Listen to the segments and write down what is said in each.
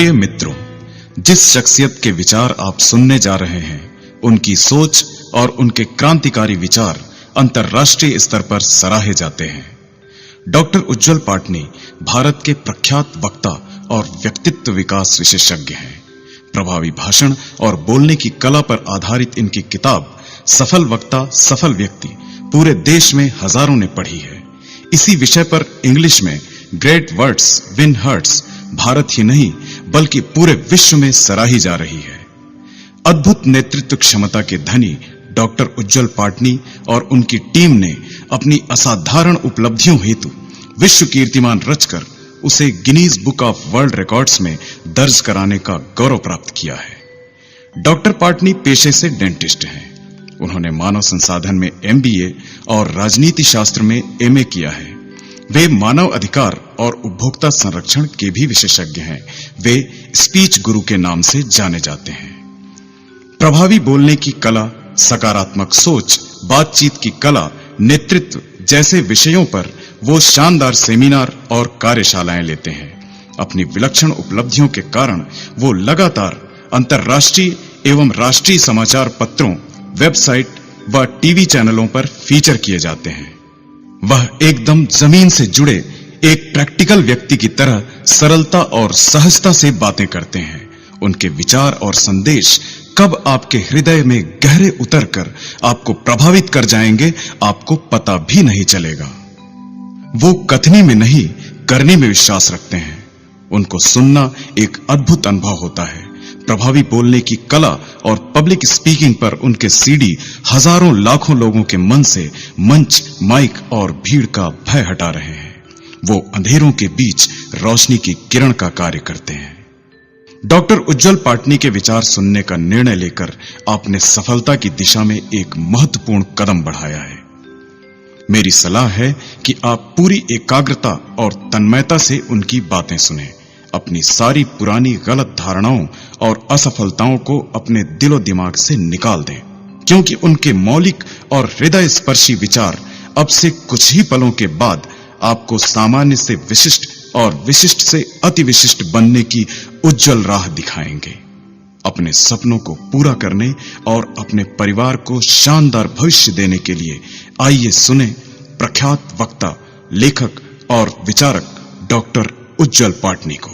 प्रिय मित्रों, जिस शख्सियत के विचार आप सुनने जा रहे हैं, उनकी सोच और उनके क्रांतिकारी विचार अंतर्राष्ट्रीय स्तर पर सराहे जाते हैं। डॉक्टर उज्ज्वल पाटनी भारत के प्रख्यात वक्ता और व्यक्तित्व विकास विशेषज्ञ हैं। प्रभावी भाषण और बोलने की कला पर आधारित इनकी किताब सफल वक्ता सफल व्यक्ति पूरे देश में हजारों ने पढ़ी है। इसी विषय पर इंग्लिश में great words win hearts Bharat ही नहीं बल्कि पूरे विश्व में सराही जा रही है। अद्भुत नेतृत्व क्षमता के धनी डॉक्टर उज्ज्वल पाटनी और उनकी टीम ने अपनी असाधारण उपलब्धियों हेतु विश्व कीर्तिमान रचकर उसे Guinness book of world records में दर्ज कराने का गौरव प्राप्त किया है। डॉक्टर पाटनी पेशे से डेंटिस्ट हैं। उन्होंने मानव संसाधन में MBA और राजनीति शास्त्र में MA किया है। वे मानव अधिकार और उपभोक्ता संरक्षण के भी विशेषज्ञ हैं। वे स्पीच गुरु के नाम से जाने जाते हैं। प्रभावी बोलने की कला, सकारात्मक सोच, बातचीत की कला, नेतृत्व जैसे विषयों पर वो शानदार सेमिनार और कार्यशालाएं लेते हैं। अपनी विलक्षण उपलब्धियों के कारण वो लगातार अंतर्राष्ट्रीय एवं राष्ट्रीय समाचार पत्रों, वेबसाइट व टीवी चैनलों पर फीचर किए जाते हैं। वह एकदम जमीन से जुड़े एक प्रैक्टिकल व्यक्ति की तरह सरलता और सहजता से बातें करते हैं। उनके विचार और संदेश कब आपके हृदय में गहरे उतरकर आपको प्रभावित कर जाएंगे, आपको पता भी नहीं चलेगा। वो कथनी में नहीं, करने में विश्वास रखते हैं। उनको सुनना एक अद्भुत अनुभव होता है। प्रभावी बोलने की कला और पब्लिक स्पीकिंग पर उनके सीडी हजारों लाखों लोगों के मन से मंच, माइक और भीड़ का भय हटा रहे हैं। वो अंधेरों के बीच रोशनी की किरण का कार्य करते हैं। डॉक्टर उज्ज्वल पाटनी के विचार सुनने का निर्णय लेकर आपने सफलता की दिशा में एक महत्वपूर्ण कदम बढ़ाया है। मेरी सलाह है कि आप पूरी एकाग्रता और तन्मयता से उनकी बातें सुनें। अपनी सारी पुरानी गलत धारणाओं और असफलताओं को अपने दिलो दिमाग से निकाल दें, क्योंकि उनके मौलिक और हृदय स्पर्शी विचार अब से कुछ ही पलों के बाद आपको सामान्य से विशिष्ट और विशिष्ट से अति विशिष्ट बनने की उज्जवल राह दिखाएंगे। अपने सपनों को पूरा करने और अपने परिवार को शानदार भविष्य देने के लिए आइए सुने प्रख्यात वक्ता, लेखक और विचारक डॉक्टर उज्ज्वल पाटनी को।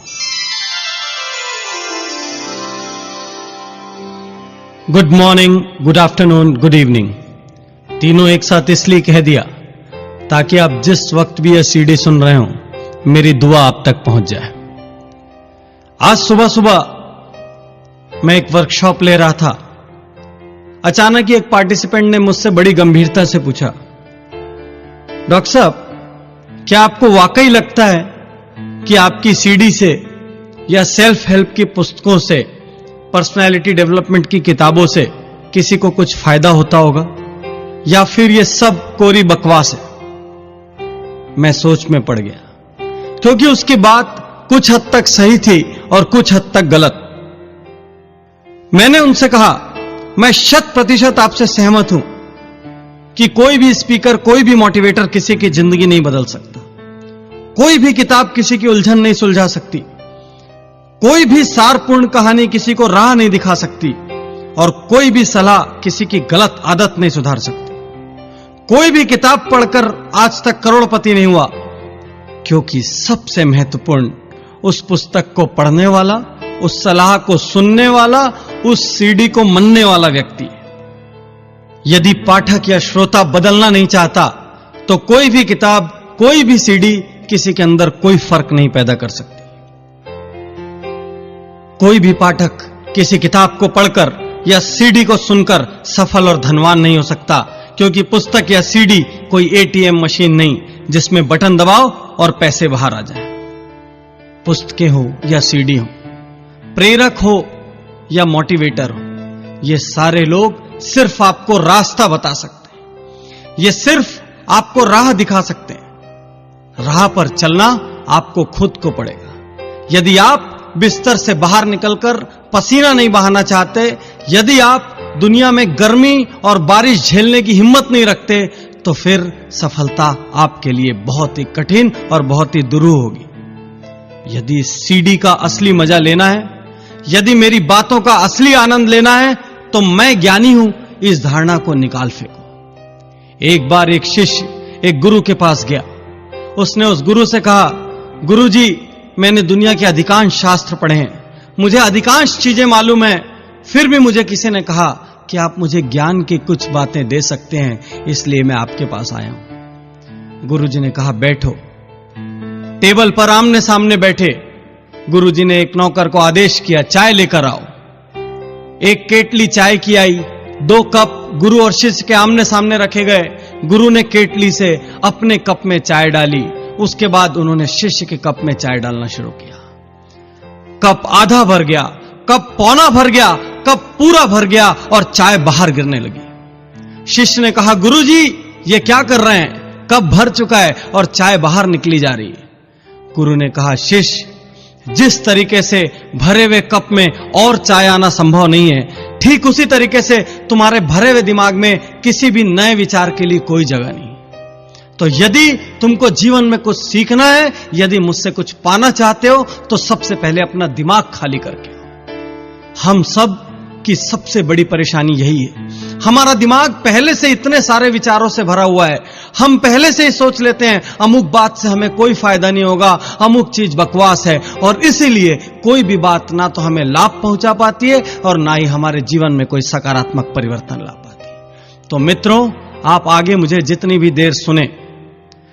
Good morning, good afternoon, good evening, तीनों एक साथ इसलिए कह दिया ताकि आप जिस वक्त भी यह सीडी सुन रहे हो, मेरी दुआ आप तक पहुंच जाए। आज सुबह सुबह मैं एक वर्कशॉप ले रहा था। अचानक ही एक पार्टिसिपेंट ने मुझसे बड़ी गंभीरता से पूछा, डॉक्टर साहब, क्या आपको वाकई लगता है कि आपकी सीडी से या सेल्फ हेल्प की पुस्तकों से, पर्सनालिटी डेवलपमेंट की किताबों से किसी को कुछ फायदा होता होगा, या फिर यह सब कोरी बकवास है? मैं सोच में पड़ गया, क्योंकि उसकी बात कुछ हद तक सही थी और कुछ हद तक गलत। मैंने उनसे कहा, मैं 100% आपसे सहमत हूं कि कोई भी स्पीकर, कोई भी मोटिवेटर किसी की जिंदगी नहीं बदल सकता। कोई भी किताब किसी की उलझन नहीं सुलझा सकती। कोई भी सारपूर्ण कहानी किसी को राह नहीं दिखा सकती, और कोई भी सलाह किसी की गलत आदत नहीं सुधार सकती। कोई भी किताब पढ़कर आज तक करोड़पति नहीं हुआ, क्योंकि सबसे महत्वपूर्ण उस पुस्तक को पढ़ने वाला, उस सलाह को सुनने वाला, उस सीडी को मनने वाला व्यक्ति है। यदि पाठक या श्रोता बदलना नहीं चाहता, तो कोई भी किताब, कोई भी सीडी किसी के अंदर कोई फर्क नहीं पैदा कर सकती। कोई भी पाठक किसी किताब को पढ़कर या सीडी को सुनकर सफल और धनवान नहीं हो सकता, क्योंकि पुस्तक या सीडी कोई ATM मशीन नहीं जिसमें बटन दबाओ और पैसे बाहर आ जाए। पुस्तकें हो या सीडी हो, प्रेरक हो या मोटिवेटर हो, ये सारे लोग सिर्फ आपको रास्ता बता सकते हैं। ये सिर्फ आपको राह दिखा सकते हैं। राह पर चलना आपको खुद को पड़ेगा। यदि आप बिस्तर से बाहर निकलकर पसीना नहीं बहाना चाहते, यदि आप दुनिया में गर्मी और बारिश झेलने की हिम्मत नहीं रखते, तो फिर सफलता आपके लिए बहुत ही कठिन और बहुत ही दुरूह होगी। यदि इस सीडी का असली मजा लेना है, यदि मेरी बातों का असली आनंद लेना है, तो मैं ज्ञानी हूं, इस धारणा को निकाल फेंको। एक बार एक शिष्य एक गुरु के पास गया। उसने उस गुरु से कहा, गुरुजी, मैंने दुनिया के अधिकांश शास्त्र पढ़े हैं, मुझे अधिकांश चीजें मालूम है, फिर भी मुझे किसी ने कहा कि आप मुझे ज्ञान की कुछ बातें दे सकते हैं, इसलिए मैं आपके पास आया हूं। गुरुजी ने कहा, बैठो। टेबल पर आमने सामने बैठे। गुरुजी ने एक नौकर को आदेश किया, चाय लेकर आओ। एक केटली चाय की आई, 2 कप गुरु और शिष्य के आमने सामने रखे गए। गुरु ने केटली से अपने कप में चाय डाली, उसके बाद उन्होंने शिष्य के कप में चाय डालना शुरू किया। कप आधा भर गया, कप पौना भर गया, कप पूरा भर गया और चाय बाहर गिरने लगी। शिष्य ने कहा, गुरुजी, ये क्या कर रहे हैं? कप भर चुका है और चाय बाहर निकली जा रही है। गुरु ने कहा, शिष्य, जिस तरीके से भरे हुए कप में और चाय आना संभव नहीं है, ठीक उसी तरीके से तुम्हारे भरे हुए दिमाग में किसी भी नए विचार के लिए कोई जगह नहीं। तो यदि तुमको जीवन में कुछ सीखना है, यदि मुझसे कुछ पाना चाहते हो, तो सबसे पहले अपना दिमाग खाली करके आओ। हम सब की सबसे बड़ी परेशानी यही है, हमारा दिमाग पहले से इतने सारे विचारों से भरा हुआ है। हम पहले से ही सोच लेते हैं अमुक बात से हमें कोई फायदा नहीं होगा, अमुक चीज बकवास है, और इसीलिए कोई भी बात ना तो हमें लाभ पहुंचा पाती है और ना ही हमारे जीवन में कोई सकारात्मक परिवर्तन ला पाती है। तो मित्रों, आप आगे मुझे जितनी भी देर सुने,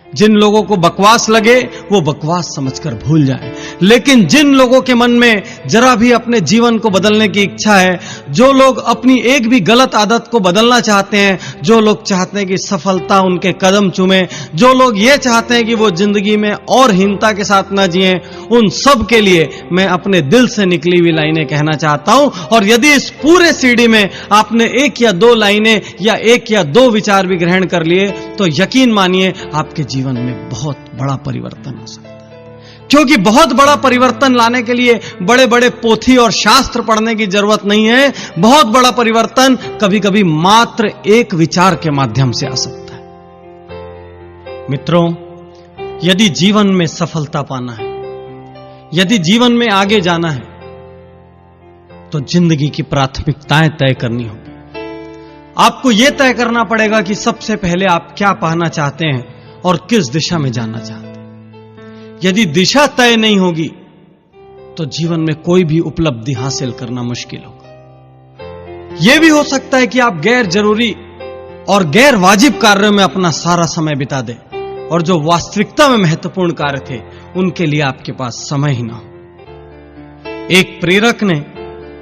जिन लोगों को बकवास लगे वो बकवास समझकर भूल जाएं, लेकिन जिन लोगों के मन में जरा भी अपने जीवन को बदलने की इच्छा है, जो लोग अपनी एक भी गलत आदत को बदलना चाहते हैं, जो लोग चाहते हैं कि सफलता उनके कदम चूमे, जो लोग ये चाहते हैं कि वो जिंदगी में और हीनता के साथ ना जिएं, उन सब के लिए मैं अपने दिल से निकली हुई लाइनें कहना चाहता हूं। और यदि इस पूरे सीडी में आपने 1 या 2 लाइनें या 1 या 2 विचार भी ग्रहण कर लिए, तो यकीन मानिए आपके जीवन में बहुत बड़ा परिवर्तन हो सकता है। क्योंकि बहुत बड़ा परिवर्तन लाने के लिए बड़े बड़े पोथी और शास्त्र पढ़ने की जरूरत नहीं है। बहुत बड़ा परिवर्तन कभी कभी मात्र एक विचार के माध्यम से आ सकता है। मित्रों, यदि जीवन में सफलता पाना है, यदि जीवन में आगे जाना है, तो जिंदगी की प्राथमिकताएं तय करनी होगी। आपको यह तय करना पड़ेगा कि सबसे पहले आप क्या पाना चाहते हैं और किस दिशा में जाना चाहते हैं। यदि दिशा तय नहीं होगी तो जीवन में कोई भी उपलब्धि हासिल करना मुश्किल होगा। यह भी हो सकता है कि आप गैर जरूरी और गैर वाजिब कार्यों में अपना सारा समय बिता दें और जो वास्तविकता में महत्वपूर्ण कार्य थे उनके लिए आपके पास समय ही ना हो। एक प्रेरक ने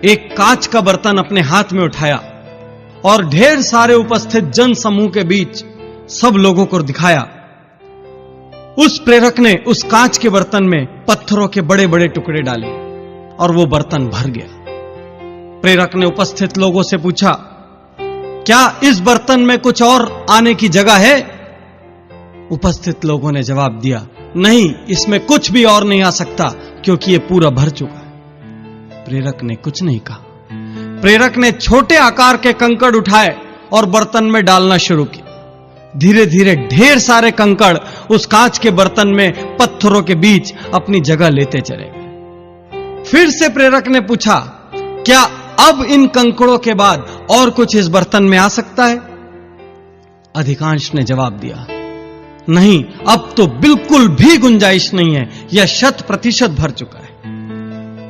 एक कांच का बर्तन अपने हाथ में उठाया और ढेर सारे उपस्थित जन समूह के बीच सब लोगों को दिखाया। उस प्रेरक ने उस कांच के बर्तन में पत्थरों के बड़े बड़े टुकड़े डाले और वो बर्तन भर गया। प्रेरक ने उपस्थित लोगों से पूछा, क्या इस बर्तन में कुछ और आने की जगह है? उपस्थित लोगों ने जवाब दिया, नहीं, इसमें कुछ भी और नहीं आ सकता क्योंकि ये पूरा भर चुका है। प्रेरक ने कुछ नहीं कहा। प्रेरक ने छोटे आकार के कंकड़ उठाए और बर्तन में डालना शुरू किया। धीरे धीरे ढेर सारे कंकड़ उस कांच के बर्तन में पत्थरों के बीच अपनी जगह लेते चले गए। फिर से प्रेरक ने पूछा, क्या अब इन कंकड़ों के बाद और कुछ इस बर्तन में आ सकता है? अधिकांश ने जवाब दिया, नहीं, अब तो बिल्कुल भी गुंजाइश नहीं है, यह 100% भर चुका है।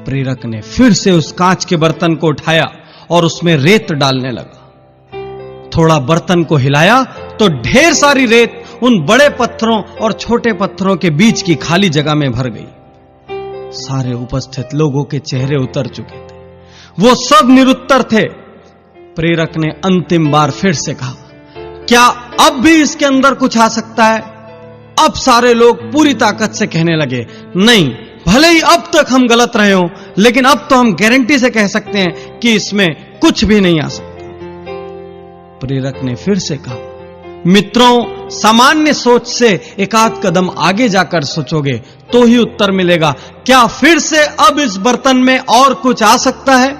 प्रेरक ने फिर से उस कांच के बर्तन को उठाया और उसमें रेत डालने लगा। थोड़ा बर्तन को हिलाया तो ढेर सारी रेत उन बड़े पत्थरों और छोटे पत्थरों के बीच की खाली जगह में भर गई। सारे उपस्थित लोगों के चेहरे उतर चुके थे, वो सब निरुत्तर थे। प्रेरक ने अंतिम बार फिर से कहा, क्या अब भी इसके अंदर कुछ आ सकता है? अब सारे लोग पूरी ताकत से कहने लगे, नहीं, भले ही अब तक हम गलत रहे हो, लेकिन अब तो हम गारंटी से कह सकते हैं कि इसमें कुछ भी नहीं आ सकता। प्रेरक ने फिर से कहा, मित्रों, सामान्य सोच से एक आध कदम आगे जाकर सोचोगे तो ही उत्तर मिलेगा। क्या फिर से अब इस बर्तन में और कुछ आ सकता है?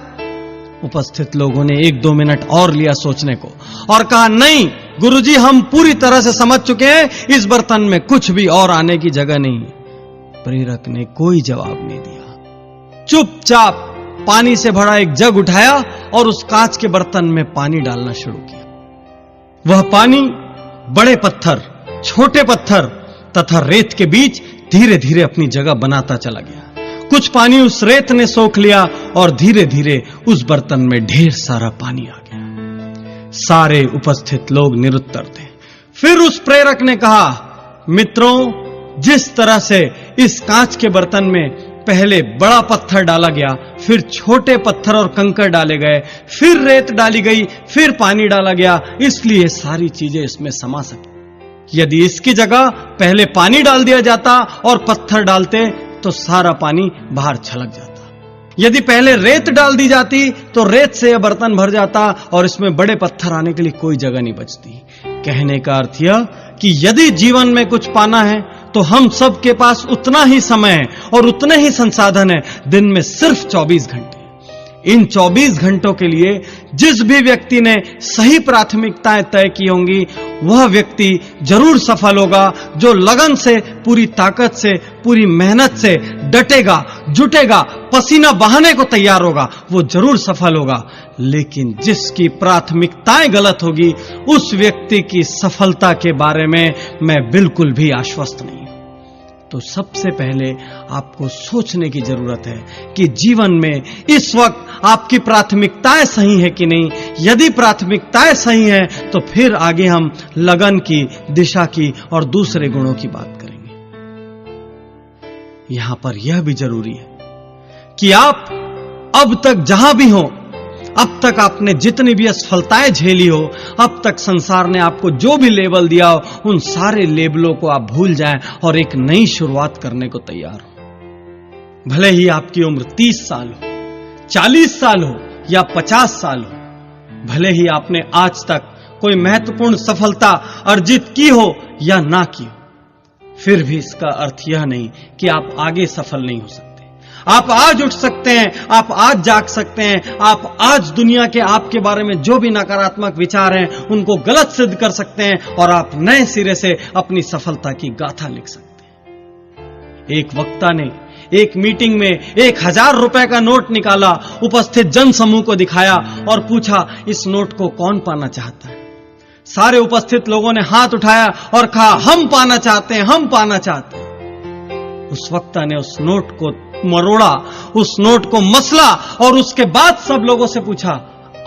उपस्थित लोगों ने 1-2 मिनट और लिया सोचने को और कहा, नहीं गुरुजी, हम पूरी तरह से समझ चुके हैं, इस बर्तन में कुछ भी और आने की जगह नहीं है। प्रेरक ने कोई जवाब नहीं दिया। चुपचाप पानी से भरा एक जग उठाया और उस कांच के बर्तन में पानी डालना शुरू किया। वह पानी बड़े पत्थर, छोटे पत्थर तथा रेत के बीच धीरे धीरे अपनी जगह बनाता चला गया। कुछ पानी उस रेत ने सोख लिया और धीरे धीरे उस बर्तन में ढेर सारा पानी आ गया। सारे उपस्थित लोग निरुत्तर थे। फिर उस प्रेरक ने कहा, मित्रों, जिस तरह से इस कांच के बर्तन में पहले बड़ा पत्थर डाला गया, फिर छोटे पत्थर और कंकड़ डाले गए, फिर रेत डाली गई, फिर पानी डाला गया, इसलिए सारी चीजें इसमें समा सकी। यदि इसकी जगह पहले पानी डाल दिया जाता और पत्थर डालते तो सारा पानी बाहर छलक जाता। यदि पहले रेत डाल दी जाती तो रेत से यह बर्तन भर जाता और इसमें बड़े पत्थर आने के लिए कोई जगह नहीं बचती। कहने का अर्थ यह कि यदि जीवन में कुछ पाना है तो हम सब के पास उतना ही समय है और उतने ही संसाधन है, दिन में सिर्फ 24 घंटे। इन 24 घंटों के लिए जिस भी व्यक्ति ने सही प्राथमिकताएं तय की होंगी, वह व्यक्ति जरूर सफल होगा। जो लगन से, पूरी ताकत से, पूरी मेहनत से डटेगा, जुटेगा, पसीना बहाने को तैयार होगा, वो जरूर सफल होगा। लेकिन जिसकी प्राथमिकताएं गलत होगी, उस व्यक्ति की सफलता के बारे में मैं बिल्कुल भी आश्वस्त नहीं। तो सबसे पहले आपको सोचने की जरूरत है कि जीवन में इस वक्त आपकी प्राथमिकताएं सही है कि नहीं। यदि प्राथमिकताएं सही हैं तो फिर आगे हम लगन की, दिशा की और दूसरे गुणों की बात करेंगे। यहां पर यह भी जरूरी है कि आप अब तक जहां भी हो, अब तक आपने जितनी भी असफलताएं झेली हो, अब तक संसार ने आपको जो भी लेबल दिया हो, उन सारे लेबलों को आप भूल जाएं और एक नई शुरुआत करने को तैयार हो। भले ही आपकी उम्र 30 साल हो, 40 साल हो या 50 साल हो, भले ही आपने आज तक कोई महत्वपूर्ण सफलता अर्जित की हो या ना की हो, फिर भी इसका अर्थ यह नहीं कि आप आगे सफल नहीं हो सकते। आप आज उठ सकते हैं, आप आज जाग सकते हैं, आप आज दुनिया के आपके बारे में जो भी नकारात्मक विचार हैं उनको गलत सिद्ध कर सकते हैं और आप नए सिरे से अपनी सफलता की गाथा लिख सकते हैं। एक वक्ता ने एक मीटिंग में 1000 रुपए का नोट निकाला, उपस्थित जन समूह को दिखाया और पूछा, इस नोट को कौन पाना चाहता है? सारे उपस्थित लोगों ने हाथ उठाया और कहा, हम पाना चाहते हैं, हम पाना चाहते हैं। उस वक्ता ने उस नोट को मरोड़ा, उस नोट को मसला और उसके बाद सब लोगों से पूछा,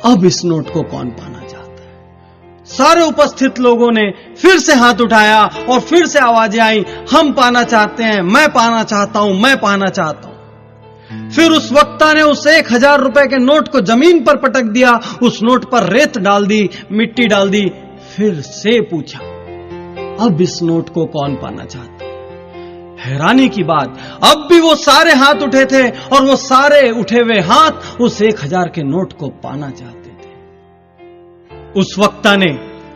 अब इस नोट को कौन पाना चाहता है? सारे उपस्थित लोगों ने फिर से हाथ उठाया और फिर से आवाजें आई, हम पाना चाहते हैं, मैं पाना चाहता हूं, मैं पाना चाहता हूं। फिर उस वक्ता ने उस 1000 रुपए के नोट को जमीन पर पटक दिया, उस नोट पर रेत डाल दी, मिट्टी डाल दी, फिर से पूछा, अब इस नोट को कौन पाना चाहता है? हैरानी की बात, अब भी वो सारे हाथ उठे थे और वो सारे उठे हुए हाथ उस 1000 के नोट को पाना चाहते थे। उस वक्ता ने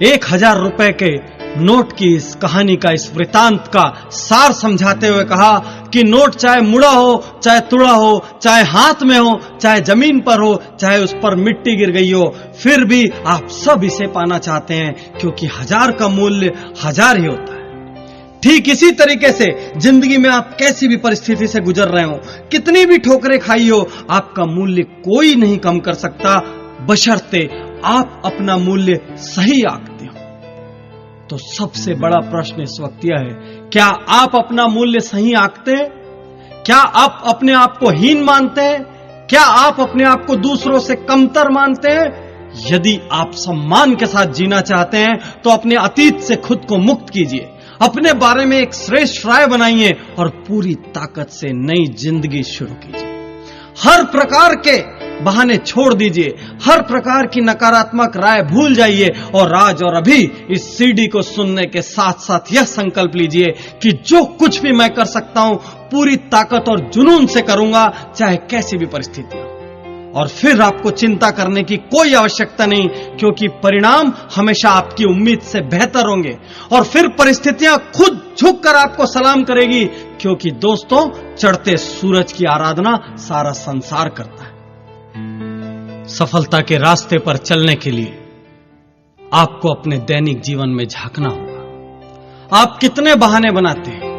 1000 रुपए के नोट की इस कहानी का, इस वृतांत का सार समझाते हुए कहा कि नोट चाहे मुड़ा हो, चाहे तुड़ा हो, चाहे हाथ में हो, चाहे जमीन पर हो, चाहे उस पर मिट्टी गिर गई हो, फिर भी आप सब इसे पाना चाहते हैं, क्योंकि 1000 का मूल्य 1000 ही होता है। ठीक इसी तरीके से जिंदगी में आप कैसी भी परिस्थिति से गुजर रहे हो, कितनी भी ठोकरें खाई हो, आपका मूल्य कोई नहीं कम कर सकता, बशर्ते आप अपना मूल्य सही आंकते हो। तो सबसे बड़ा प्रश्न इस वक्त यह है, क्या आप अपना मूल्य सही आंकते हैं? क्या आप अपने आप को हीन मानते हैं? क्या आप अपने आप को दूसरों से कमतर मानते हैं? यदि आप सम्मान के साथ जीना चाहते हैं तो अपने अतीत से खुद को मुक्त कीजिए, अपने बारे में एक श्रेष्ठ राय बनाइए और पूरी ताकत से नई जिंदगी शुरू कीजिए। हर प्रकार के बहाने छोड़ दीजिए, हर प्रकार की नकारात्मक राय भूल जाइए और आज और अभी इस सीडी को सुनने के साथ साथ यह संकल्प लीजिए कि जो कुछ भी मैं कर सकता हूं पूरी ताकत और जुनून से करूंगा, चाहे कैसी भी परिस्थिति हो। और फिर आपको चिंता करने की कोई आवश्यकता नहीं, क्योंकि परिणाम हमेशा आपकी उम्मीद से बेहतर होंगे और फिर परिस्थितियां खुद झुककर आपको सलाम करेगी, क्योंकि दोस्तों, चढ़ते सूरज की आराधना सारा संसार करता है। सफलता के रास्ते पर चलने के लिए आपको अपने दैनिक जीवन में झांकना होगा। आप कितने बहाने बनाते हैं,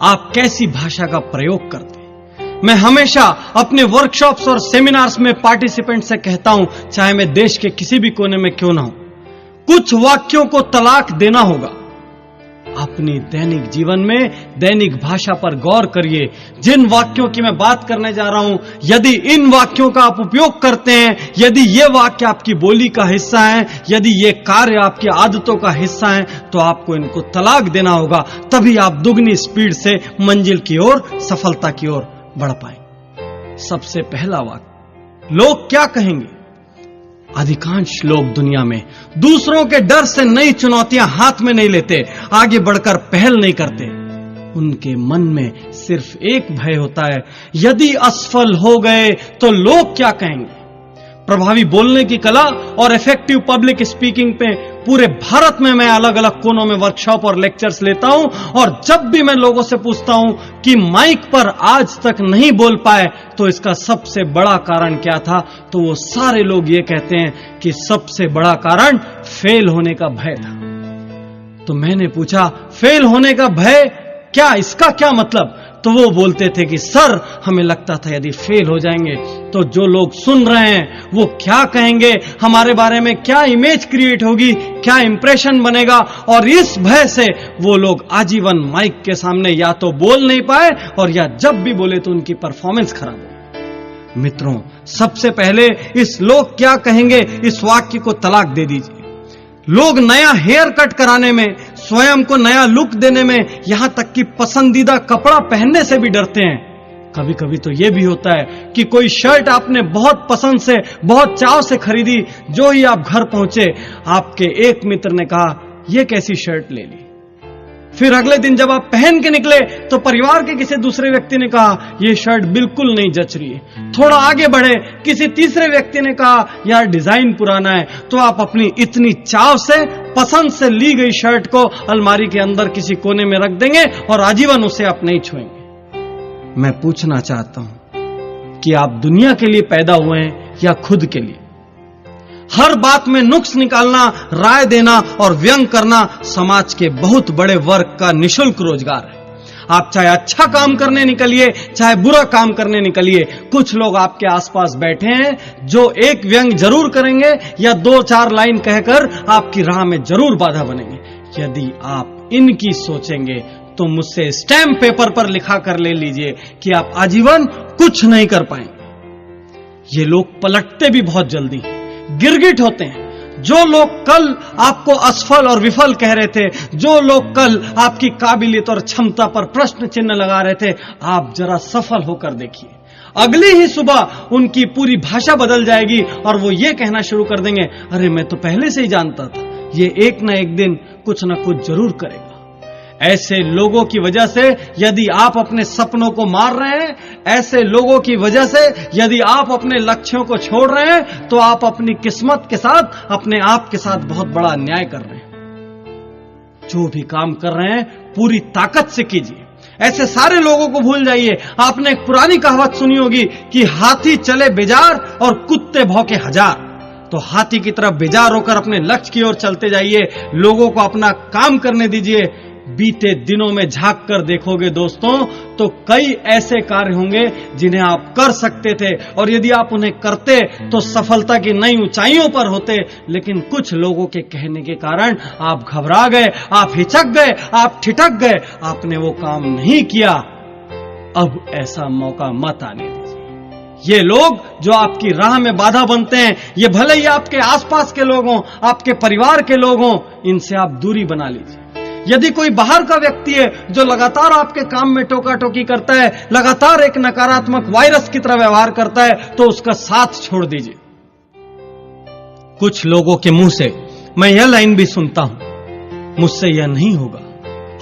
आप कैसी भाषा का प्रयोग करते हैं। मैं हमेशा अपने वर्कशॉप्स और सेमिनार्स में पार्टिसिपेंट से कहता हूं, चाहे मैं देश के किसी भी कोने में क्यों ना हूं, कुछ वाक्यों को तलाक देना होगा। अपनी दैनिक जीवन में दैनिक भाषा पर गौर करिए। जिन वाक्यों की मैं बात करने जा रहा हूं, यदि इन वाक्यों का आप उपयोग करते हैं, यदि ये वाक्य आपकी बोली का हिस्सा है, यदि ये कार्य आपकी आदतों का हिस्सा है, तो आपको इनको तलाक देना होगा। तभी आप दुगनी स्पीड से मंजिल की ओर, सफलता की ओर बढ़ पाएंगे। सबसे पहला वाक्य, लोग क्या कहेंगे। अधिकांश लोग दुनिया में दूसरों के डर से नई चुनौतियां हाथ में नहीं लेते, आगे बढ़कर पहल नहीं करते। उनके मन में सिर्फ एक भय होता है, यदि असफल हो गए तो लोग क्या कहेंगे। प्रभावी बोलने की कला और इफेक्टिव पब्लिक स्पीकिंग पे पूरे भारत में मैं अलग अलग कोनों में वर्कशॉप और लेक्चर्स लेता हूं, और जब भी मैं लोगों से पूछता हूं कि माइक पर आज तक नहीं बोल पाए तो इसका सबसे बड़ा कारण क्या था, तो वो सारे लोग ये कहते हैं कि सबसे बड़ा कारण फेल होने का भय था। तो मैंने पूछा, फेल होने का भय क्या, इसका क्या मतलब। तो वो बोलते थे कि सर, हमें लगता था यदि फेल हो जाएंगे तो जो लोग सुन रहे हैं वो क्या कहेंगे, हमारे बारे में क्या इमेज क्रिएट होगी, क्या इंप्रेशन बनेगा, और इस भय से वो लोग आजीवन माइक के सामने या तो बोल नहीं पाए, और या जब भी बोले तो उनकी परफॉर्मेंस खराब हो। मित्रों, सबसे पहले इस लोग क्या कहेंगे इस वाक्य को तलाक दे दीजिए। लोग नया हेयर कट कराने में, स्वयं को नया लुक देने में, यहां तक कि पसंदीदा कपड़ा पहनने से भी डरते हैं। कभी कभी तो यह भी होता है कि कोई शर्ट आपने बहुत पसंद से, बहुत चाव से खरीदी, जो ही आप घर पहुंचे आपके एक मित्र ने कहा, यह कैसी शर्ट ले ली। फिर अगले दिन जब आप पहन के निकले तो परिवार के किसी दूसरे व्यक्ति ने कहा, यह शर्ट बिल्कुल नहीं जच रही है। थोड़ा आगे बढ़े, किसी तीसरे व्यक्ति ने कहा, यार डिजाइन पुराना है। तो आप अपनी इतनी चाव से, पसंद से ली गई शर्ट को अलमारी के अंदर किसी कोने में रख देंगे और आजीवन उसे आप नहीं छुएंगे। मैं पूछना चाहता हूं कि आप दुनिया के लिए पैदा हुए हैं या खुद के लिए। हर बात में नुक्स निकालना, राय देना और व्यंग करना समाज के बहुत बड़े वर्ग का निशुल्क रोजगार है। आप चाहे अच्छा काम करने निकलिए, चाहे बुरा काम करने निकलिए, कुछ लोग आपके आसपास बैठे हैं जो एक व्यंग जरूर करेंगे या 2-4 लाइन कहकर आपकी राह में जरूर बाधा बनेंगे। यदि आप इनकी सोचेंगे तो मुझसे स्टैम्प पेपर पर लिखा कर ले लीजिए कि आप आजीवन कुछ नहीं कर पाएंगे। ये लोग पलटते भी बहुत जल्दी हैं, गिरगिट होते हैं। जो लोग कल आपको असफल और विफल कह रहे थे, जो लोग कल आपकी काबिलियत और क्षमता पर प्रश्न चिन्ह लगा रहे थे, आप जरा सफल होकर देखिए, अगली ही सुबह उनकी पूरी भाषा बदल जाएगी और वो ये कहना शुरू कर देंगे, अरे मैं तो पहले से ही जानता था, ये एक ना एक दिन कुछ ना कुछ जरूर करेगा। ऐसे लोगों की वजह से यदि आप अपने सपनों को मार रहे हैं, ऐसे लोगों की वजह से यदि आप अपने लक्ष्यों को छोड़ रहे हैं, तो आप अपनी किस्मत के साथ, अपने आप के साथ बहुत बड़ा अन्याय कर रहे हैं। जो भी काम कर रहे हैं पूरी ताकत से कीजिए। ऐसे सारे लोगों को भूल जाइए। आपने एक पुरानी कहावत सुनी होगी कि हाथी चले बेजार और कुत्ते भौंके हजार। तो हाथी की तरफ बेजार होकर अपने लक्ष्य की ओर चलते जाइए, लोगों को अपना काम करने दीजिए। बीते दिनों में झांक कर देखोगे दोस्तों, तो कई ऐसे कार्य होंगे जिन्हें आप कर सकते थे, और यदि आप उन्हें करते तो सफलता की नई ऊंचाइयों पर होते। लेकिन कुछ लोगों के कहने के कारण आप घबरा गए, आप हिचक गए, आप ठिठक गए, आपने वो काम नहीं किया। अब ऐसा मौका मत आने दीजिए। ये लोग जो आपकी राह में बाधा बनते हैं, ये भले ही आपके आसपास के लोग हों, आपके परिवार के लोग हों, इनसे आप दूरी बना लीजिए। यदि कोई बाहर का व्यक्ति है जो लगातार आपके काम में टोका टोकी करता है, लगातार एक नकारात्मक वायरस की तरह व्यवहार करता है, तो उसका साथ छोड़ दीजिए। कुछ लोगों के मुंह से मैं यह लाइन भी सुनता हूं, मुझसे यह नहीं होगा,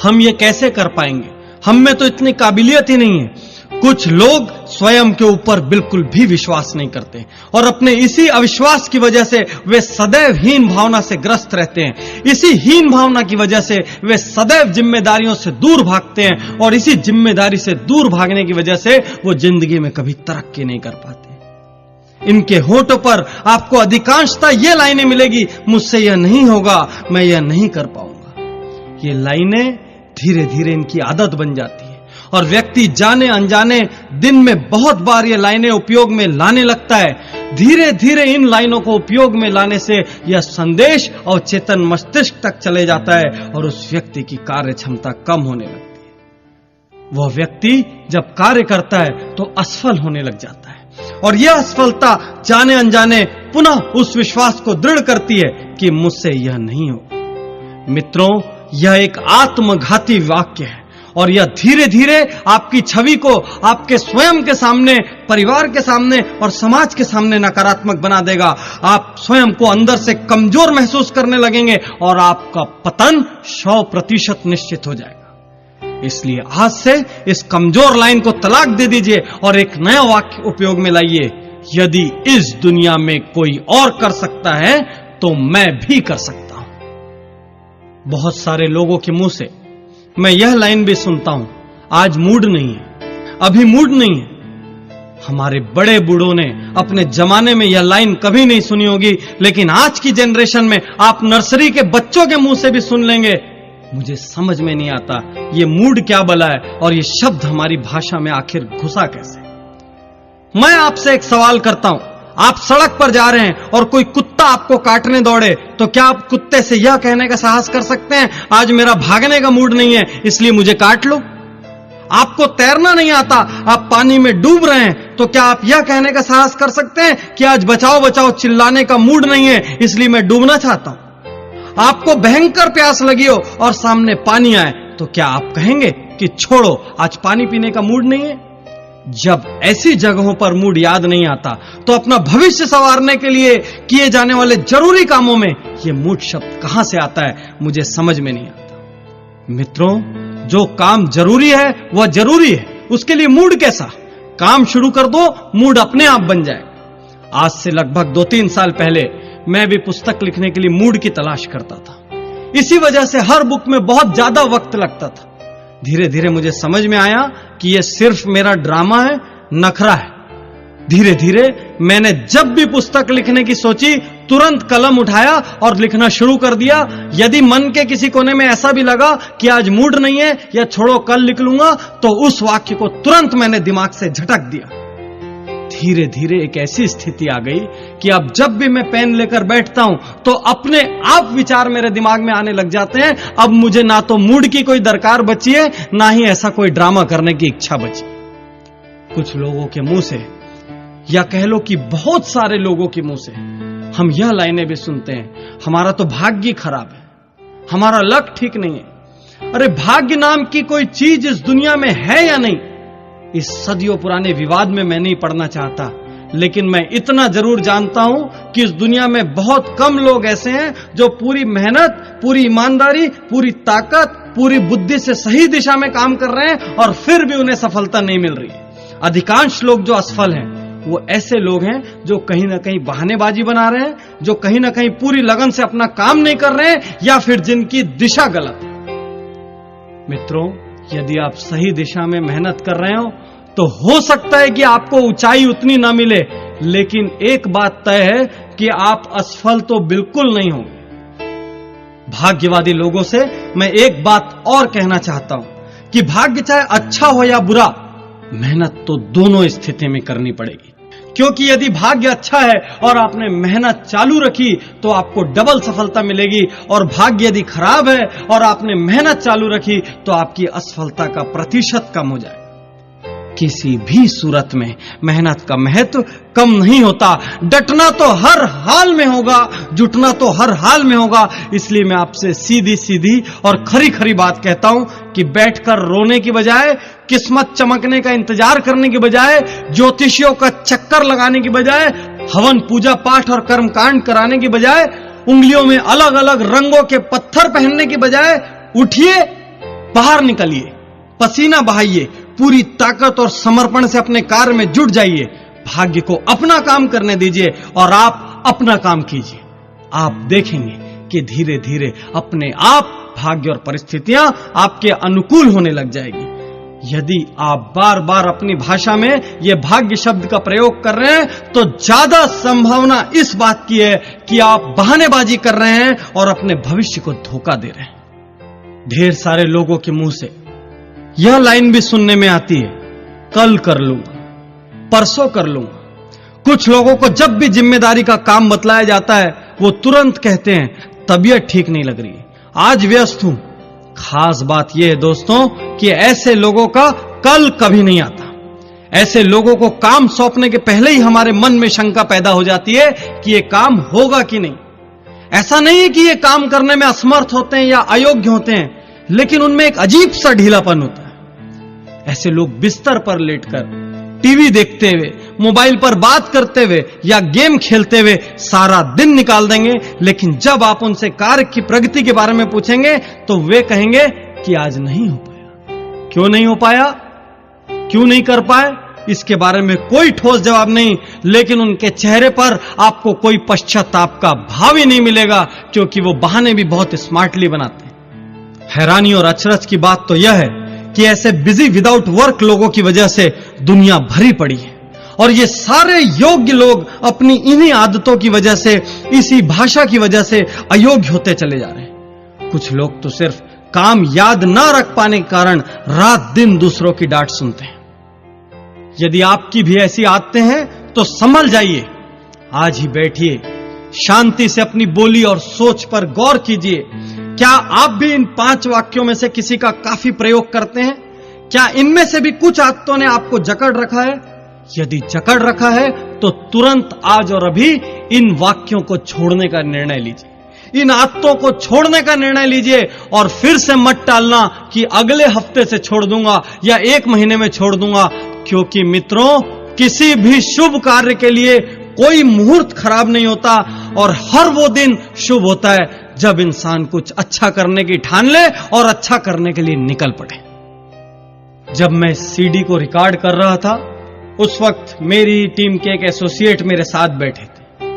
हम ये कैसे कर पाएंगे, हम में तो इतनी काबिलियत ही नहीं है। कुछ लोग स्वयं के ऊपर बिल्कुल भी विश्वास नहीं करते और अपने इसी अविश्वास की वजह से वे सदैव हीन भावना से ग्रस्त रहते हैं। इसी हीन भावना की वजह से वे सदैव जिम्मेदारियों से दूर भागते हैं और इसी जिम्मेदारी से दूर भागने की वजह से वो जिंदगी में कभी तरक्की नहीं कर पाते। इनके होठों पर आपको अधिकांशतः ये लाइनें मिलेगी, मुझसे यह नहीं होगा, मैं यह नहीं कर पाऊंगा। ये लाइनें धीरे धीरे इनकी आदत बन जाती है और व्यक्ति जाने अनजाने दिन में बहुत बार ये लाइनें उपयोग में लाने लगता है। धीरे धीरे इन लाइनों को उपयोग में लाने से यह संदेश और चेतन मस्तिष्क तक चले जाता है और उस व्यक्ति की कार्य क्षमता कम होने लगती है। वह व्यक्ति जब कार्य करता है तो असफल होने लग जाता है और यह असफलता जाने अनजाने पुनः उस विश्वास को दृढ़ करती है कि मुझसे यह नहीं होगा। मित्रों, यह एक आत्मघाती वाक्य है और यह धीरे धीरे आपकी छवि को आपके स्वयं के सामने, परिवार के सामने और समाज के सामने नकारात्मक बना देगा। आप स्वयं को अंदर से कमजोर महसूस करने लगेंगे और आपका पतन 100% निश्चित हो जाएगा। इसलिए आज से इस कमजोर लाइन को तलाक दे दीजिए और एक नया वाक्य उपयोग में लाइए, यदि इस दुनिया में कोई और कर सकता है तो मैं भी कर सकता हूं। बहुत सारे लोगों के मुंह से मैं यह लाइन भी सुनता हूं, आज मूड नहीं है, अभी मूड नहीं है। हमारे बड़े बूढ़ों ने अपने जमाने में यह लाइन कभी नहीं सुनी होगी, लेकिन आज की जनरेशन में आप नर्सरी के बच्चों के मुंह से भी सुन लेंगे। मुझे समझ में नहीं आता ये मूड क्या बला है और ये शब्द हमारी भाषा में आखिर घुसा कैसे। मैं आपसे एक सवाल करता हूं, आप सड़क पर जा रहे हैं और कोई कुत्ता आपको काटने दौड़े तो क्या आप कुत्ते से यह कहने का साहस कर सकते हैं, आज मेरा भागने का मूड नहीं है इसलिए मुझे काट लो? आपको तैरना नहीं आता, आप पानी में डूब रहे हैं तो क्या आप यह कहने का साहस कर सकते हैं कि आज बचाओ बचाओ चिल्लाने का मूड नहीं है इसलिए मैं डूबना चाहता हूं? आपको भयंकर प्यास लगी हो और सामने पानी आए तो क्या आप कहेंगे कि छोड़ो आज पानी पीने का मूड नहीं है? जब ऐसी जगहों पर मूड याद नहीं आता तो अपना भविष्य संवारने के लिए किए जाने वाले जरूरी कामों में यह मूड शब्द कहां से आता है, मुझे समझ में नहीं आता। मित्रों, जो काम जरूरी है वह जरूरी है, उसके लिए मूड कैसा? काम शुरू कर दो, मूड अपने आप बन जाएगा। आज से लगभग 2-3 साल पहले मैं भी पुस्तक लिखने के लिए मूड की तलाश करता था। इसी वजह से हर बुक में बहुत ज्यादा वक्त लगता था। धीरे धीरे मुझे समझ में आया कि यह सिर्फ मेरा ड्रामा है, नखरा है। धीरे धीरे मैंने जब भी पुस्तक लिखने की सोची तुरंत कलम उठाया और लिखना शुरू कर दिया। यदि मन के किसी कोने में ऐसा भी लगा कि आज मूड नहीं है या छोड़ो कल लिख लूंगा, तो उस वाक्य को तुरंत मैंने दिमाग से झटक दिया। धीरे धीरे एक ऐसी स्थिति आ गई कि अब जब भी मैं पेन लेकर बैठता हूं तो अपने आप विचार मेरे दिमाग में आने लग जाते हैं। अब मुझे ना तो मूड की कोई दरकार बची है, ना ही ऐसा कोई ड्रामा करने की इच्छा बची। कुछ लोगों के मुंह से, या कह लो कि बहुत सारे लोगों के मुंह से हम यह लाइनें भी सुनते हैं, हमारा तो भाग्य खराब है, हमारा लक ठीक नहीं है। अरे भाग्य नाम की कोई चीज इस दुनिया में है या नहीं, इस सदियों पुराने विवाद में मैं नहीं पड़ना चाहता, लेकिन मैं इतना जरूर जानता हूं कि इस दुनिया में बहुत कम लोग ऐसे हैं जो पूरी मेहनत, पूरी ईमानदारी, पूरी ताकत, पूरी बुद्धि से सही दिशा में काम कर रहे हैं और फिर भी उन्हें सफलता नहीं मिल रही। अधिकांश लोग जो असफल हैं वो ऐसे लोग हैं जो कहीं ना कहीं बहानेबाजी बना रहे हैं, जो कहीं ना कहीं पूरी लगन से अपना काम नहीं कर रहे हैं, या फिर जिनकी दिशा गलत है। मित्रों, यदि आप सही दिशा में मेहनत कर रहे हो तो हो सकता है कि आपको ऊंचाई उतनी ना मिले, लेकिन एक बात तय है कि आप असफल तो बिल्कुल नहीं होंगे। भाग्यवादी लोगों से मैं एक बात और कहना चाहता हूं कि भाग्य चाहे अच्छा हो या बुरा, मेहनत तो दोनों स्थिति में करनी पड़ेगी। क्योंकि यदि भाग्य अच्छा है और आपने मेहनत चालू रखी तो आपको डबल सफलता मिलेगी, और भाग्य यदि खराब है और आपने मेहनत चालू रखी तो आपकी असफलता का प्रतिशत कम हो जाए। किसी भी सूरत में मेहनत का महत्व कम नहीं होता। डटना तो हर हाल में होगा, जुटना तो हर हाल में होगा। इसलिए मैं आपसे सीधी सीधी और खरी खरी बात कहता हूं कि बैठकर रोने की बजाय, किस्मत चमकने का इंतजार करने की बजाय, ज्योतिषियों का चक्कर लगाने की बजाय, हवन पूजा पाठ और कर्मकांड कराने की बजाय, उंगलियों में अलग अलग रंगों के पत्थर पहनने की बजाय उठिए, बाहर निकलिए, पसीना बहाइए, पूरी ताकत और समर्पण से अपने कार्य में जुट जाइए। भाग्य को अपना काम करने दीजिए और आप अपना काम कीजिए। आप देखेंगे कि धीरे धीरे अपने आप भाग्य और परिस्थितियां आपके अनुकूल होने लग जाएगी। यदि आप बार बार अपनी भाषा में यह भाग्य शब्द का प्रयोग कर रहे हैं तो ज्यादा संभावना इस बात की है कि आप बहानेबाजी कर रहे हैं और अपने भविष्य को धोखा दे रहे हैं। ढेर सारे लोगों के मुंह से यह लाइन भी सुनने में आती है, कल कर लूंगा, परसों कर लूंगा। कुछ लोगों को जब भी जिम्मेदारी का काम बतलाया जाता है वो तुरंत कहते हैं तबीयत ठीक नहीं लग रही है, आज व्यस्त हूं। खास बात यह है दोस्तों कि ऐसे लोगों का कल कभी नहीं आता। ऐसे लोगों को काम सौंपने के पहले ही हमारे मन में शंका पैदा हो जाती है कि यह काम होगा कि नहीं। ऐसा नहीं है कि ये काम करने में असमर्थ होते हैं या अयोग्य होते हैं, लेकिन उनमें एक अजीब सा ढीलापन होता है। ऐसे लोग बिस्तर पर लेटकर टीवी देखते हुए, मोबाइल पर बात करते हुए या गेम खेलते हुए सारा दिन निकाल देंगे, लेकिन जब आप उनसे कार्य की प्रगति के बारे में पूछेंगे तो वे कहेंगे कि आज नहीं हो पाया। क्यों नहीं हो पाया, क्यों नहीं कर पाए, इसके बारे में कोई ठोस जवाब नहीं, लेकिन उनके चेहरे पर आपको कोई पश्चाताप का भाव ही नहीं मिलेगा, क्योंकि वो बहाने भी बहुत स्मार्टली बनाते हैं। हैरानी और अचरज की बात तो यह है कि ऐसे बिजी विदाउट वर्क लोगों की वजह से दुनिया भरी पड़ी है, और ये सारे योग्य लोग अपनी इन्हीं आदतों की वजह से, इसी भाषा की वजह से अयोग्य होते चले जा रहे हैं। कुछ लोग तो सिर्फ काम याद ना रख पाने के कारण रात दिन दूसरों की डांट सुनते हैं। यदि आपकी भी ऐसी आदतें हैं तो संभल जाइए। आज ही बैठिए, शांति से अपनी बोली और सोच पर गौर कीजिए। क्या आप भी इन 5 वाक्यों में से किसी का काफी प्रयोग करते हैं? क्या इनमें से भी कुछ आदतों ने आपको जकड़ रखा है? यदि जकड़ रखा है तो तुरंत आज और अभी इन वाक्यों को छोड़ने का निर्णय लीजिए। इन आदतों को छोड़ने का निर्णय लीजिए और फिर से मत टालना कि अगले हफ्ते से छोड़ दूंगा या 1 महीने में छोड़ दूंगा, क्योंकि मित्रों, किसी भी शुभ कार्य के लिए कोई मुहूर्त खराब नहीं होता, और हर वो दिन शुभ होता है जब इंसान कुछ अच्छा करने की ठान ले और अच्छा करने के लिए निकल पड़े। जब मैं सीडी को रिकॉर्ड कर रहा था, उस वक्त मेरी टीम के एक एसोसिएट मेरे साथ बैठे थे।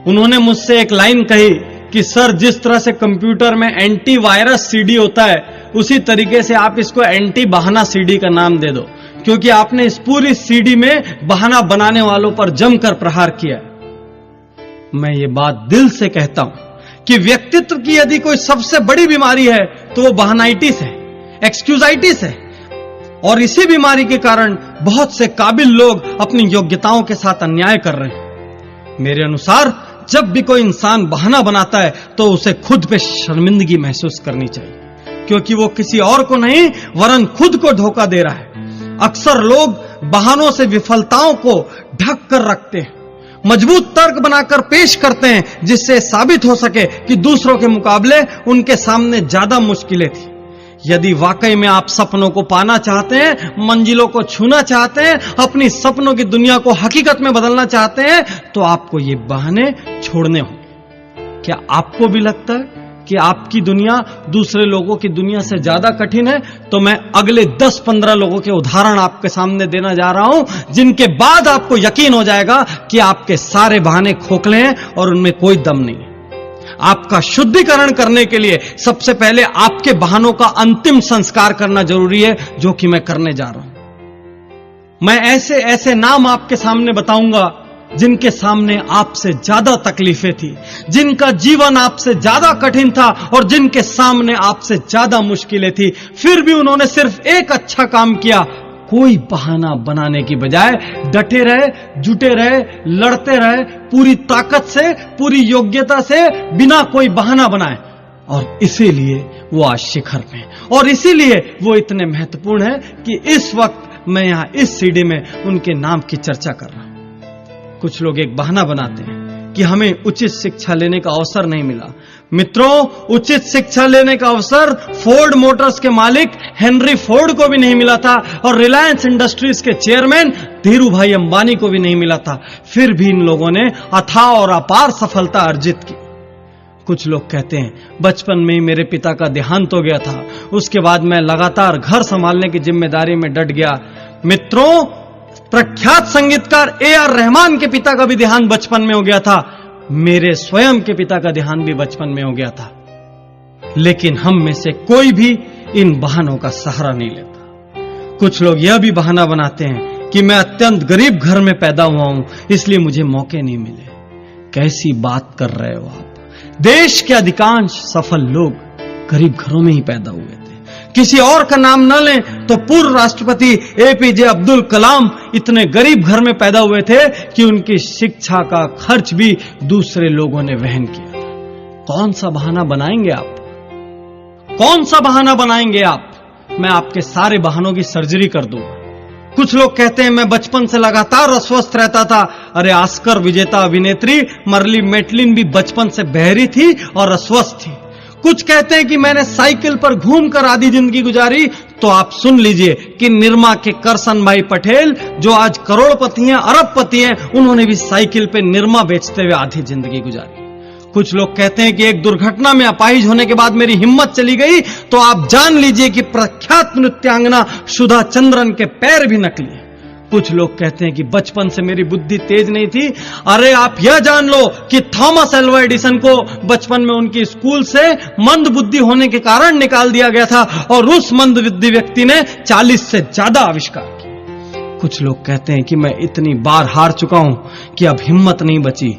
उन्होंने मुझसे एक लाइन कही कि सर, जिस तरह से कंप्यूटर में एंटी वायरस सीडी होता है, उसी तरीके से आप इसको एंटी बहाना सीडी का नाम दे दो, क्योंकि आपने इस पूरी सीडी में बहाना बनाने वालों पर जमकर प्रहार किया। मैं ये बात दिल से कहता हूं कि व्यक्तित्व की यदि कोई सबसे बड़ी बीमारी है तो वो बहानाइटिस है, एक्सक्यूजाइटिस है, और इसी बीमारी के कारण बहुत से काबिल लोग अपनी योग्यताओं के साथ अन्याय कर रहे हैं। मेरे अनुसार जब भी कोई इंसान बहाना बनाता है तो उसे खुद पे शर्मिंदगी महसूस करनी चाहिए, क्योंकि वो किसी और को नहीं वरन खुद को धोखा दे रहा है। अक्सर लोग बहानों से विफलताओं को ढक कर रखते हैं, मजबूत तर्क बनाकर पेश करते हैं, जिससे साबित हो सके कि दूसरों के मुकाबले उनके सामने ज्यादा मुश्किलें थी। यदि वाकई में आप सपनों को पाना चाहते हैं, मंजिलों को छूना चाहते हैं, अपनी सपनों की दुनिया को हकीकत में बदलना चाहते हैं, तो आपको ये बहाने छोड़ने होंगे। क्या आपको भी लगता है कि आपकी दुनिया दूसरे लोगों की दुनिया से ज्यादा कठिन है? तो मैं अगले 10-15 लोगों के उदाहरण आपके सामने देना जा रहा हूं, जिनके बाद आपको यकीन हो जाएगा कि आपके सारे बहाने खोखले हैं और उनमें कोई दम नहीं है। आपका शुद्धिकरण करने के लिए सबसे पहले आपके बहानों का अंतिम संस्कार करना जरूरी है, जो कि मैं करने जा रहा हूं। मैं ऐसे ऐसे नाम आपके सामने बताऊंगा जिनके सामने आपसे ज्यादा तकलीफें थी, जिनका जीवन आपसे ज्यादा कठिन था और जिनके सामने आपसे ज्यादा मुश्किलें थी, फिर भी उन्होंने सिर्फ एक अच्छा काम किया। कोई बहाना बनाने की बजाय डटे रहे, जुटे रहे, लड़ते रहे, पूरी ताकत से, पूरी योग्यता से, बिना कोई बहाना बनाए। और इसीलिए वो आज शिखर में, और इसीलिए वो इतने महत्वपूर्ण है कि इस वक्त मैं यहां इस सीडी में उनके नाम की चर्चा कर रहा हूं। कुछ लोग एक बहाना बनाते हैं कि हमें उचित शिक्षा लेने का अवसर नहीं मिला। मित्रों, उचित शिक्षा लेने का अवसर फोर्ड मोटर्स के मालिक हेनरी फोर्ड को भी नहीं मिला था, और रिलायंस इंडस्ट्रीज के चेयरमैन धीरू भाई अंबानी को भी नहीं मिला था। फिर भी इन लोगों ने अथाह और अपार सफलता अर्जित की। कुछ लोग कहते हैं, बचपन में ही मेरे पिता का देहांत हो गया था, उसके बाद मैं लगातार घर संभालने की जिम्मेदारी में डट गया। मित्रों, प्रख्यात संगीतकार AR रहमान के पिता का भी देहांत बचपन में हो गया था। मेरे स्वयं के पिता का देहांत भी बचपन में हो गया था। लेकिन हम में से कोई भी इन बहानों का सहारा नहीं लेता। कुछ लोग यह भी बहाना बनाते हैं कि मैं अत्यंत गरीब घर में पैदा हुआ हूं, इसलिए मुझे मौके नहीं मिले। कैसी बात कर रहे हो आप? देश के अधिकांश सफल लोग गरीब घरों में ही पैदा हुए थे। किसी और का नाम न लें तो पूर्व राष्ट्रपति एपीजे अब्दुल कलाम इतने गरीब घर में पैदा हुए थे कि उनकी शिक्षा का खर्च भी दूसरे लोगों ने वहन किया था। कौन सा बहाना बनाएंगे आप? कौन सा बहाना बनाएंगे आप? मैं आपके सारे बहानों की सर्जरी कर दूंगा। कुछ लोग कहते हैं मैं बचपन से लगातार अस्वस्थ रहता था। अरे ऑस्कर विजेता अभिनेत्री मर्ली मेटलिन भी बचपन से बहरी थी और अस्वस्थ थी। कुछ कहते हैं कि मैंने साइकिल पर घूमकर आधी जिंदगी गुजारी। तो आप सुन लीजिए कि निरमा के करसन भाई पटेल जो आज करोड़पति हैं, अरबपति हैं, उन्होंने भी साइकिल पे निरमा बेचते हुए आधी जिंदगी गुजारी। कुछ लोग कहते हैं कि एक दुर्घटना में अपाहिज होने के बाद मेरी हिम्मत चली गई। तो आप जान लीजिए कि प्रख्यात नृत्यांगना सुधा चंद्रन के पैर भी नकली हैं। कुछ लोग कहते हैं कि बचपन से मेरी बुद्धि तेज नहीं थी। अरे आप यह जान लो कि थॉमस एल्वा एडिसन को बचपन में उनकी स्कूल से मंद बुद्धि होने के कारण निकाल दिया गया था और उस मंद बुद्धि व्यक्ति ने 40 से ज्यादा आविष्कार किए। कुछ लोग कहते हैं कि मैं इतनी बार हार चुका हूं कि अब हिम्मत नहीं बची।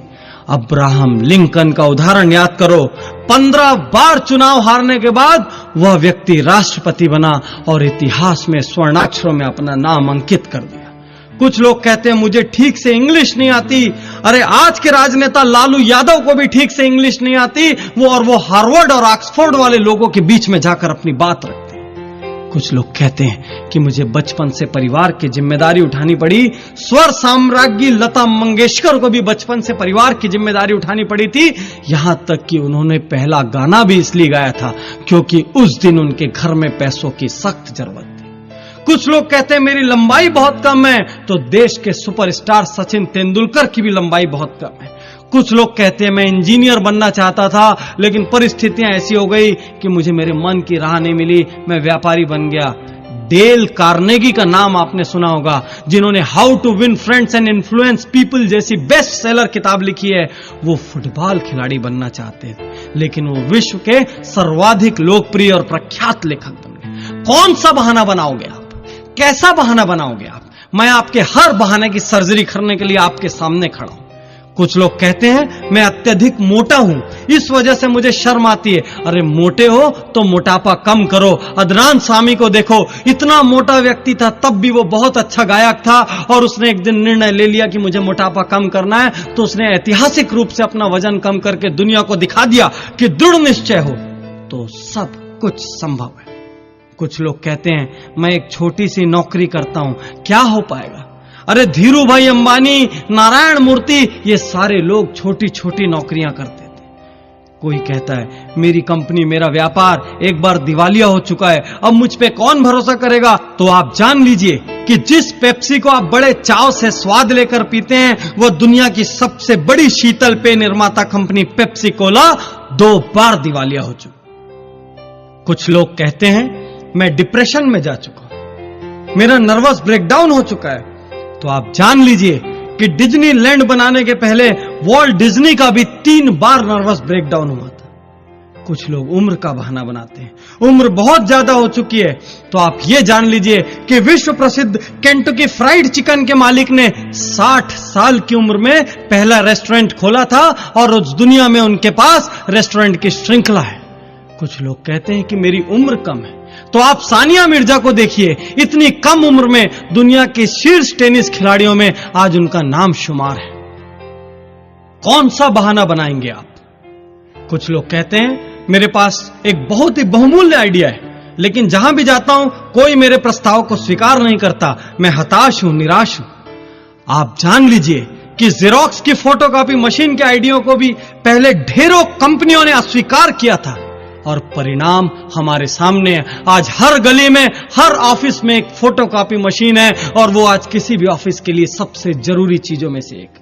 अब्राहम लिंकन का उदाहरण याद करो। 15 बार चुनाव हारने के बाद वह व्यक्ति राष्ट्रपति बना और इतिहास में स्वर्णाक्षरों में अपना नाम अंकित कर दिया। कुछ लोग कहते हैं मुझे ठीक से इंग्लिश नहीं आती। अरे आज के राजनेता लालू यादव को भी ठीक से इंग्लिश नहीं आती। वो हार्वर्ड और ऑक्सफोर्ड वाले लोगों के बीच में जाकर अपनी बात रखते हैं। कुछ लोग कहते हैं कि मुझे बचपन से परिवार की जिम्मेदारी उठानी पड़ी। स्वर साम्राज्ञी लता मंगेशकर को भी बचपन से परिवार की जिम्मेदारी उठानी पड़ी थी। यहां तक कि उन्होंने पहला गाना भी इसलिए गाया था क्योंकि उस दिन उनके घर में पैसों की सख्त जरूरत थी। कुछ लोग कहते हैं मेरी लंबाई बहुत कम है। तो देश के सुपरस्टार सचिन तेंदुलकर की भी लंबाई बहुत कम है। कुछ लोग कहते हैं मैं इंजीनियर बनना चाहता था लेकिन परिस्थितियां ऐसी हो गई कि मुझे मेरे मन की राह नहीं मिली, मैं व्यापारी बन गया। डेल कार्नेगी का नाम आपने सुना होगा, जिन्होंने how to win friends and influence people जैसी बेस्ट सेलर किताब लिखी है। वो फुटबॉल खिलाड़ी बनना चाहते थे लेकिन वो विश्व के सर्वाधिक लोकप्रिय और प्रख्यात लेखक बन गए। कौन सा बहाना बनाओगे आप? कैसा बहाना बनाओगे आप? मैं आपके हर बहाने की सर्जरी करने के लिए आपके सामने खड़ा हूं। कुछ लोग कहते हैं मैं अत्यधिक मोटा हूं, इस वजह से मुझे शर्म आती है। अरे मोटे हो तो मोटापा कम करो। अदनान सामी को देखो, इतना मोटा व्यक्ति था तब भी वो बहुत अच्छा गायक था और उसने एक दिन निर्णय ले लिया कि मुझे मोटापा कम करना है। तो उसने ऐतिहासिक रूप से अपना वजन कम करके दुनिया को दिखा दिया कि दृढ़ निश्चय हो तो सब कुछ संभव है। कुछ लोग कहते हैं मैं एक छोटी सी नौकरी करता हूं, क्या हो पाएगा? अरे धीरू भाई अंबानी, नारायण मूर्ति, ये सारे लोग छोटी छोटी नौकरियां करते थे। कोई कहता है मेरी कंपनी, मेरा व्यापार एक बार दिवालिया हो चुका है, अब मुझ पे कौन भरोसा करेगा? तो आप जान लीजिए कि जिस पेप्सी को आप बड़े चाव से स्वाद लेकर पीते हैं वह दुनिया की सबसे बड़ी शीतल पेय निर्माता कंपनी पेप्सी कोला 2 बार दिवालिया हो चुकी। कुछ लोग कहते हैं मैं डिप्रेशन में जा चुका हूं, मेरा नर्वस ब्रेकडाउन हो चुका है। तो आप जान लीजिए कि डिज्नीलैंड बनाने के पहले वॉल्ट डिज्नी का भी 3 बार नर्वस ब्रेकडाउन हुआ था। कुछ लोग उम्र का बहाना बनाते हैं, उम्र बहुत ज्यादा हो चुकी है। तो आप ये जान लीजिए कि विश्व प्रसिद्ध केंटकी फ्राइड चिकन के मालिक ने 60 साल की उम्र में पहला रेस्टोरेंट खोला था और उस दुनिया में उनके पास रेस्टोरेंट की श्रृंखला है। कुछ लोग कहते हैं कि मेरी उम्र कम है। तो आप सानिया मिर्जा को देखिए, इतनी कम उम्र में दुनिया के शीर्ष टेनिस खिलाड़ियों में आज उनका नाम शुमार है। कौन सा बहाना बनाएंगे आप? कुछ लोग कहते हैं मेरे पास एक बहुत ही बहुमूल्य आइडिया है लेकिन जहां भी जाता हूं कोई मेरे प्रस्ताव को स्वीकार नहीं करता, मैं हताश हूं, निराश हूं। आप जान लीजिए कि जेरोक्स की फोटोकॉपी मशीन के आइडिया को भी पहले ढेरों कंपनियों ने अस्वीकार किया था और परिणाम हमारे सामने है। आज हर गली में, हर ऑफिस में एक फोटोकॉपी मशीन है और वो आज किसी भी ऑफिस के लिए सबसे जरूरी चीजों में से एक।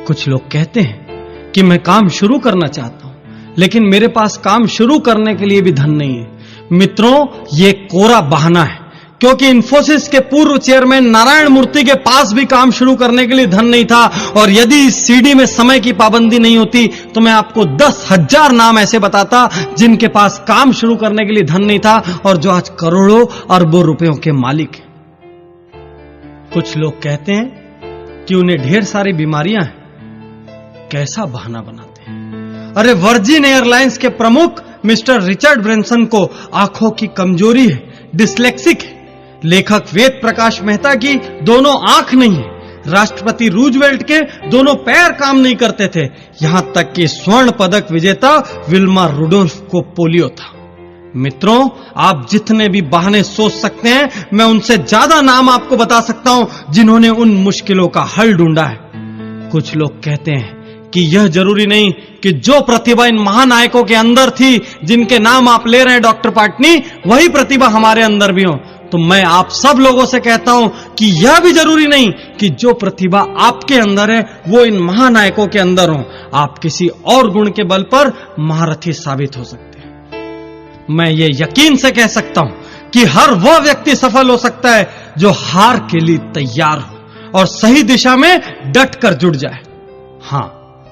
कुछ लोग कहते हैं कि मैं काम शुरू करना चाहता हूं लेकिन मेरे पास काम शुरू करने के लिए भी धन नहीं है। मित्रों, ये कोरा बहाना है क्योंकि इंफोसिस के पूर्व चेयरमैन नारायण मूर्ति के पास भी काम शुरू करने के लिए धन नहीं था। और यदि इस सीडी में समय की पाबंदी नहीं होती तो मैं आपको 10,000 नाम ऐसे बताता जिनके पास काम शुरू करने के लिए धन नहीं था और जो आज करोड़ों अरबों रुपयों के मालिक हैं। कुछ लोग कहते हैं कि उन्हें ढेर सारी बीमारियां हैं। कैसा बहाना बनाते हैं? अरे वर्जिन एयरलाइंस के प्रमुख मिस्टर रिचर्ड ब्रेंसन को आंखों की कमजोरी है डिस्लेक्सिक है। लेखक वेद प्रकाश मेहता की दोनों आंख नहीं है। राष्ट्रपति रूजवेल्ट के दोनों पैर काम नहीं करते थे। यहां तक कि स्वर्ण पदक विजेता विल्मा रुडोल्फ को पोलियो था। मित्रों, आप जितने भी बहाने सोच सकते हैं, मैं उनसे ज्यादा नाम आपको बता सकता हूं जिन्होंने उन मुश्किलों का हल ढूंढा है। कुछ लोग कहते हैं कि यह जरूरी नहीं कि जो प्रतिभा इन महानायकों के अंदर थी, जिनके नाम आप ले रहे हैं डॉक्टर पाटनी, वही प्रतिभा हमारे अंदर भी हो। तो मैं आप सब लोगों से कहता हूं कि यह भी जरूरी नहीं कि जो प्रतिभा आपके अंदर है वो इन महानायकों के अंदर हो। आप किसी और गुण के बल पर महारथी साबित हो सकते हैं। मैं ये यकीन से कह सकता हूं कि हर वह व्यक्ति सफल हो सकता है जो हार के लिए तैयार हो और सही दिशा में डट कर जुड़ जाए। हां,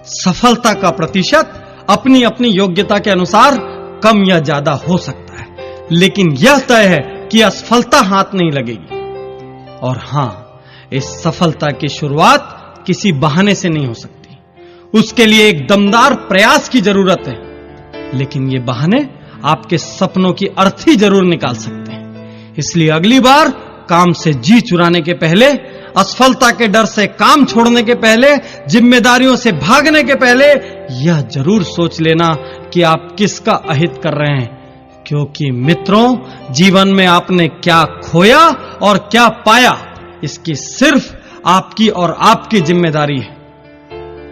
सफलता का प्रतिशत अपनी अपनी योग्यता के अनुसार कम या ज्यादा हो सकता है, लेकिन यह तय है कि असफलता हाथ नहीं लगेगी। और हां, इस सफलता की शुरुआत किसी बहाने से नहीं हो सकती। उसके लिए एक दमदार प्रयास की जरूरत है। लेकिन ये बहाने आपके सपनों की अर्थी जरूर निकाल सकते हैं। इसलिए अगली बार काम से जी चुराने के पहले, असफलता के डर से काम छोड़ने के पहले, जिम्मेदारियों से भागने के पहले यह जरूर सोच लेना कि आप किसका अहित कर रहे हैं। क्योंकि मित्रों, जीवन में आपने क्या खोया और क्या पाया, इसकी सिर्फ आपकी और आपकी जिम्मेदारी है।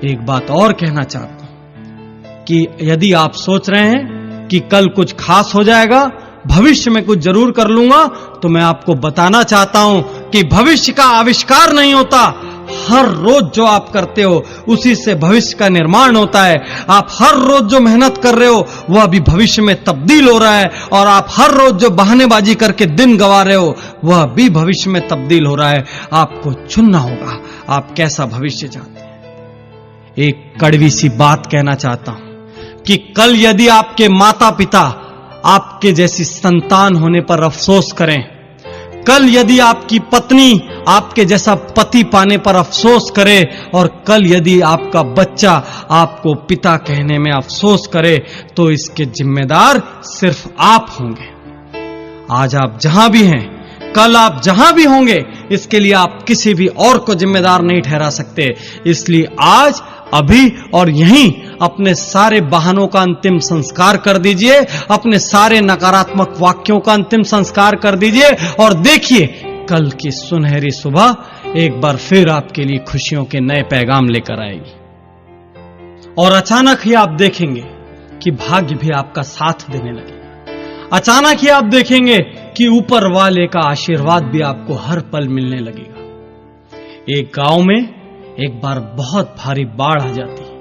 एक बात और कहना चाहता हूं कि यदि आप सोच रहे हैं कि कल कुछ खास हो जाएगा, भविष्य में कुछ जरूर कर लूंगा, तो मैं आपको बताना चाहता हूं कि भविष्य का आविष्कार नहीं होता। हर रोज जो आप करते हो उसी से भविष्य का निर्माण होता है। आप हर रोज जो मेहनत कर रहे हो वह अभी भविष्य में तब्दील हो रहा है, और आप हर रोज जो बहानेबाजी करके दिन गंवा रहे हो वह भी भविष्य में तब्दील हो रहा है। आपको चुनना होगा आप कैसा भविष्य चाहते हैं। एक कड़वी सी बात कहना चाहता हूं कि कल यदि आपके माता पिता आपके जैसी संतान होने पर अफसोस करें, कल यदि आपकी पत्नी आपके जैसा पति पाने पर अफसोस करे, और कल यदि आपका बच्चा आपको पिता कहने में अफसोस करे, तो इसके जिम्मेदार सिर्फ आप होंगे। आज आप जहां भी हैं, कल आप जहां भी होंगे, इसके लिए आप किसी भी और को जिम्मेदार नहीं ठहरा सकते। इसलिए आज, अभी और यहीं अपने सारे बहानों का अंतिम संस्कार कर दीजिए, अपने सारे नकारात्मक वाक्यों का अंतिम संस्कार कर दीजिए, और देखिए कल की सुनहरी सुबह एक बार फिर आपके लिए खुशियों के नए पैगाम लेकर आएगी। और अचानक ही आप देखेंगे कि भाग्य भी आपका साथ देने लगेगा। अचानक ही आप देखेंगे कि ऊपर वाले का आशीर्वाद भी आपको हर पल मिलने लगेगा। एक गांव में एक बार बहुत भारी बाढ़ आ जाती है।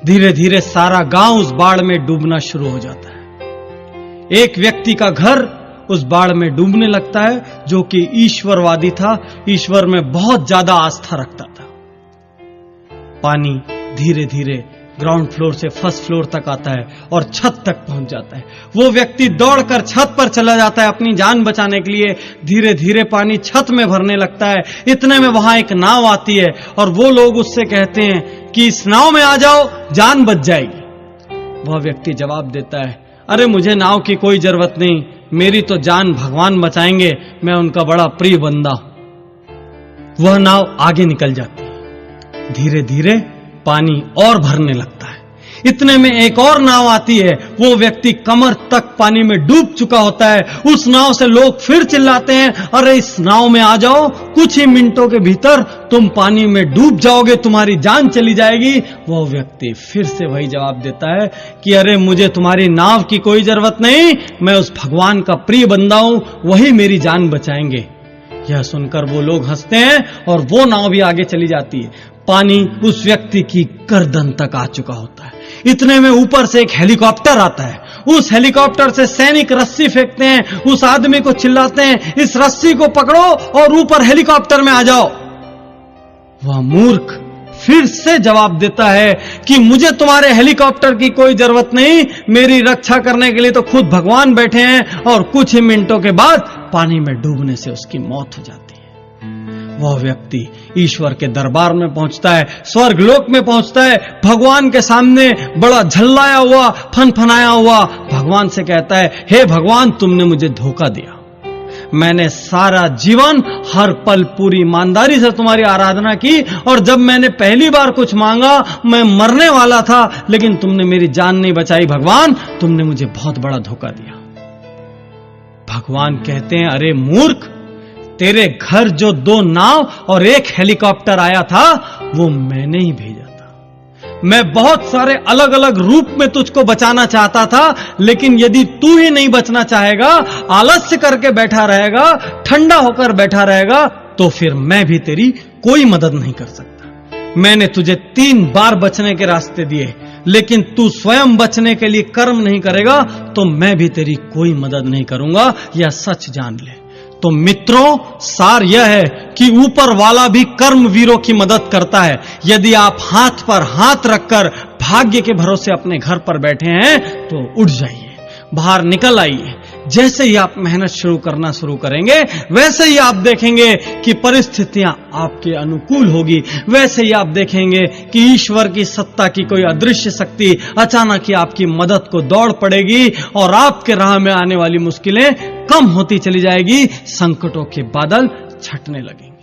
धीरे धीरे सारा गांव उस बाढ़ में डूबना शुरू हो जाता है। एक व्यक्ति का घर उस बाढ़ में डूबने लगता है, जो कि ईश्वरवादी था, ईश्वर में बहुत ज्यादा आस्था रखता था। पानी धीरे धीरे ग्राउंड फ्लोर से फर्स्ट फ्लोर तक आता है और छत तक पहुंच जाता है। वो व्यक्ति दौड़कर छत पर चला जाता है अपनी जान बचाने के लिए। धीरे धीरे पानी छत में भरने लगता है। इतने में वहां एक नाव आती है और वो लोग उससे कहते हैं कि इस नाव में आ जाओ, जान बच जाएगी। वह व्यक्ति जवाब देता है, अरे मुझे नाव की कोई जरूरत नहीं, मेरी तो जान भगवान बचाएंगे, मैं उनका बड़ा प्रिय बंदा हूं। वह नाव आगे निकल जाती है। धीरे धीरे पानी और भरने लगता है। इतने में एक और नाव आती है। वो व्यक्ति कमर तक पानी में डूब चुका होता है। उस नाव से लोग फिर चिल्लाते हैं, अरे इस नाव में आ जाओ, कुछ ही मिनटों के भीतर तुम पानी में डूब जाओगे, तुम्हारी जान चली जाएगी। वो व्यक्ति फिर से वही जवाब देता है कि अरे मुझे तुम्हारी नाव की कोई जरूरत नहीं, मैं उस भगवान का प्रिय बंदा हूं, वही मेरी जान बचाएंगे। यह सुनकर वो लोग हंसते हैं और वो नाव भी आगे चली जाती है। पानी उस व्यक्ति की गर्दन तक आ चुका होता है। इतने में ऊपर से एक हेलीकॉप्टर आता है। उस हेलीकॉप्टर से सैनिक रस्सी फेंकते हैं, उस आदमी को चिल्लाते हैं, इस रस्सी को पकड़ो और ऊपर हेलीकॉप्टर में आ जाओ। वह मूर्ख फिर से जवाब देता है कि मुझे तुम्हारे हेलीकॉप्टर की कोई जरूरत नहीं, मेरी रक्षा करने के लिए तो खुद भगवान बैठे हैं। और कुछ ही मिनटों के बाद पानी में डूबने से उसकी मौत हो जाती है। वह व्यक्ति ईश्वर के दरबार में पहुंचता है, स्वर्गलोक में पहुंचता है, भगवान के सामने बड़ा झल्लाया हुआ, फनफनाया हुआ भगवान से कहता है, हे भगवान, तुमने मुझे धोखा दिया। मैंने सारा जीवन हर पल पूरी ईमानदारी से तुम्हारी आराधना की, और जब मैंने पहली बार कुछ मांगा मैं मरने वाला था, लेकिन तुमने मेरी जान नहीं बचाई। भगवान, तुमने मुझे बहुत बड़ा धोखा दिया। भगवान कहते हैं, अरे मूर्ख, तेरे घर जो 2 नाव और 1 हेलीकॉप्टर आया था वो मैंने ही भेजा था। मैं बहुत सारे अलग अलग रूप में तुझको बचाना चाहता था, लेकिन यदि तू ही नहीं बचना चाहेगा, आलस्य करके बैठा रहेगा, ठंडा होकर बैठा रहेगा, तो फिर मैं भी तेरी कोई मदद नहीं कर सकता। मैंने तुझे 3 बार बचने के रास्ते दिए, लेकिन तू स्वयं बचने के लिए कर्म नहीं करेगा तो मैं भी तेरी कोई मदद नहीं करूंगा, यह सच जान ले। तो मित्रों, सार यह है कि ऊपर वाला भी कर्मवीरों की मदद करता है। यदि आप हाथ पर हाथ रखकर भाग्य के भरोसे अपने घर पर बैठे हैं तो उठ जाइए, बाहर निकल आइए। जैसे ही आप मेहनत करना शुरू करेंगे, वैसे ही आप देखेंगे कि परिस्थितियां आपके अनुकूल होगी। वैसे ही आप देखेंगे कि ईश्वर की सत्ता की कोई अदृश्य शक्ति अचानक ही आपकी मदद को दौड़ पड़ेगी और आपके राह में आने वाली मुश्किलें कम होती चली जाएगी, संकटों के बादल छटने लगेंगे।